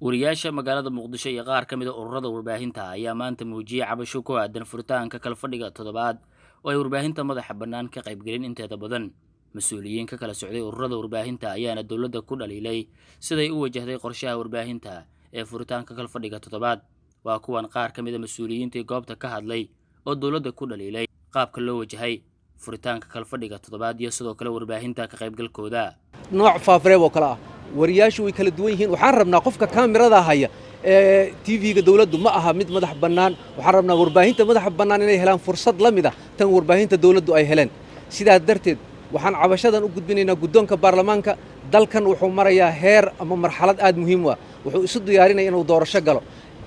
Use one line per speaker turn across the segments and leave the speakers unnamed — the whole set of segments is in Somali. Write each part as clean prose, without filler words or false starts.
wariyaasha magaalada Muqdisho iyo qaar ka mid ah ururada warbaahinta ayaa maanta muujiyay cabasho ku aadan furitaanka kala fadhiga toddobaad oo ay warbaahinta madaxa bannaan ka qayb galin inteeda badan. Mas'uuliyiin ka kala socday ururada warbaahinta ayaana dowladda ku dhaliilay siday u wajahday qorshaha warbaahinta ee furitaanka kala fadhiga toddobaad. Waa kuwan qaar ka mid ah mas'uuliyiintii goobta ka hadlay oo dowladda ku dhaliilay qaabka loo wajahay furitaanka kala fadhiga toddobaad iyo sidoo kale warbaahinta ka qaybgalkooda.
nooc faafareeb oo kala ah wariyaashu way kala duwan yihiin. waxaan rabnaa qofka kaamirada haya TV-ga dawladdu ma aha mid madax bannaan. waxaan rabnaa warbaahinta madax bannaan inay helaan fursad la mid ah tan warbaahinta dawladdu ay heleen. sidaas darteed waxaan cabashadan u gudbinaynaa guddoonka baarlamaanka. dalkan wuxuu marayaa heer ama marxalad aad muhiim u ah. wuxuu isu diyaarinaya inuu doorasho galo.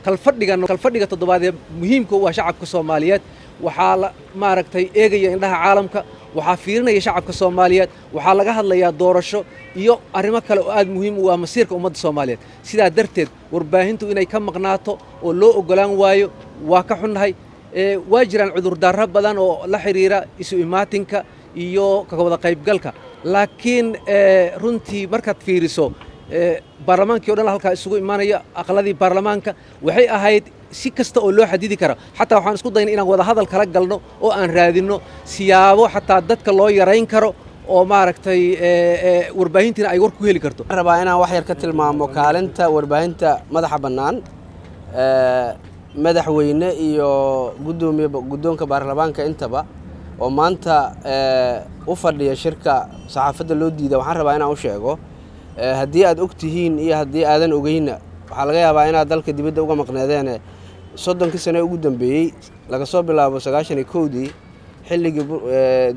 kalfadhiga toddobaad ee muhiimka u ah shacabka Soomaaliyeed waxaa la maaragtay eegaya indhaha caalamka. waxaa fiirinaya shacabka Soomaaliyeed. waxaa laga hadlayaa doorasho iyo arrimo kale oo aad muhiim u ah masiirka ummadda Soomaaliyeed. sidaa darteed warbaahintu inay ka maqnaato oo loo ogolaan waayo waa ka xunnahay. waa jiraan cudurdaaro badan oo la xiriira isu imaatinka iyo ka wada qaybgalka. laakiin runtii markaad fiiriso baarlamaankii oo dhan halkaa isugu imaanaya aqaladii baarlamaanka waxay ahayd si kasta oo loo xadidi karo. xataa waxaan isku daynay inaan wada hadal kala galno oo aan raadinno siyaabo xataa dadka loo yarayn karo oo maaragtay warbaahintiina ay war ku heli karto.
rabaa inaan wax yar ka tilmaamo kaalinta warbaahinta madaxa bannaan madaxweyne iyo guddoonka baarlamaanka intaba oo maanta u fadhiya shirka saxaafadda loo diiday. waxaan rabaa inaan u sheego haddii aad og tihiin iyo haddii aadan ogeyna waxaa laga yaabaa inaad dalka dibadda uga maqneedeen 30 sano ugu dambeeyay laga soo bilaabo 91dii xilligii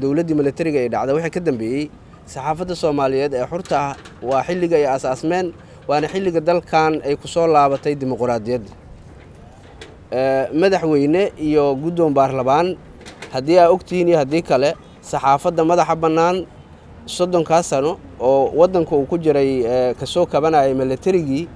dowladdii militariga ay dhacday wixii ka dambeeyay saxaafadda Soomaaliyeed ee xurta ah waa xilliga ay asaasmeen waana xilliga dalkan ay ku soo laabatay dimuqraadiyad. madaxweyne iyo guddoon baarlamaan haddii aad og tihiin iyo haddii kale saxaafadda madaxa bannaan 30 sano oo waddanku uu ku jiray ka soo kabanayay militarigii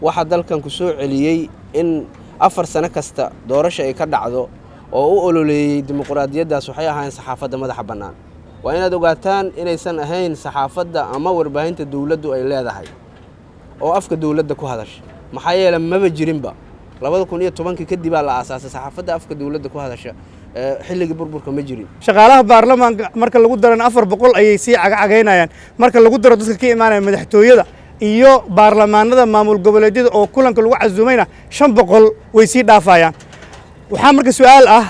waxa dalkan ku soo celiyay in 4 sano kasta doorasho ay ka dhacdo oo u ololeeyay dimuqraadiyaddaas waxay ahaayeen saxaafadda madaxa bannaan. waa inaad ogaataan inaysan ahayn saxaafadda ama warbaahinta dawladdu ay leedahay oo afka dawladda ku hadasha. maxaa yeelay maba jirinba 2010 kadib la aasaasay saxaafadda afka dawladda ku hadasha xilligii burburka ma jirin.
shaqaalaha baarlamaanka marka lagu daran 400 ayay sii cagacageynayaan marka lagu daro dadka ka imaanaya madaxtooyada iyo baarlamaanada maamul goboleedyada oo kulanka lagu casuumayna 500 way sii dhaafayaan. waxaa marka su'aal ah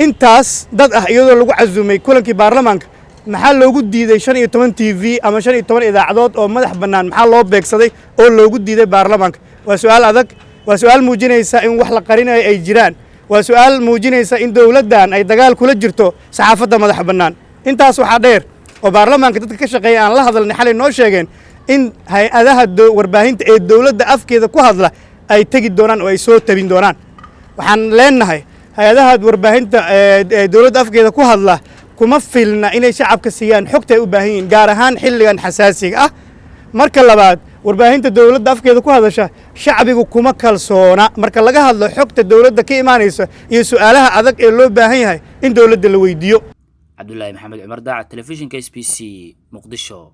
intaas dad ah iyadoo lagu casuumay kulankii baarlamaanka maxaa loogu diiday 15 TV ama 15 idaacadood oo madax bannaan maxaa loo beegsaday oo loogu diiday baarlamaanka? waa su'aal adag. waa su'aal muujinaysa in wax la qarinayo ay jiraan. waa su'aal muujinaysa in dawladdan ay dagaal kula jirto saxaafadda madax bannaan. intaas waxaa dheer oo baarlamaanka dadka ka shaqeeya aan la hadalnay xalay noo sheegeen in hay-adaha warbaahinta ee dawladda afkeeda ku hadla ay tegi doonaan oo ay soo tabin doonaan. waxaan leenahay hay-adaha warbaahinta ee dawladda afkeeda ku hadla kuma filna inay shacabka siiyaan xogta ay u baahan yihiin gaar ahaan xilligan xasaasiga ah. marka labaad warbaahinta dawladda afkeeda ku hadasha shacbigu kuma kalsoona marka laga hadlo xogta dawladda ka imaanaysa iyo su'aalaha adag ee loo baahan yahay in dawladda la weydiiyo.
Cabdullaahi Maxamed Cumar Daac, telefishinka SBC, Muqdisho.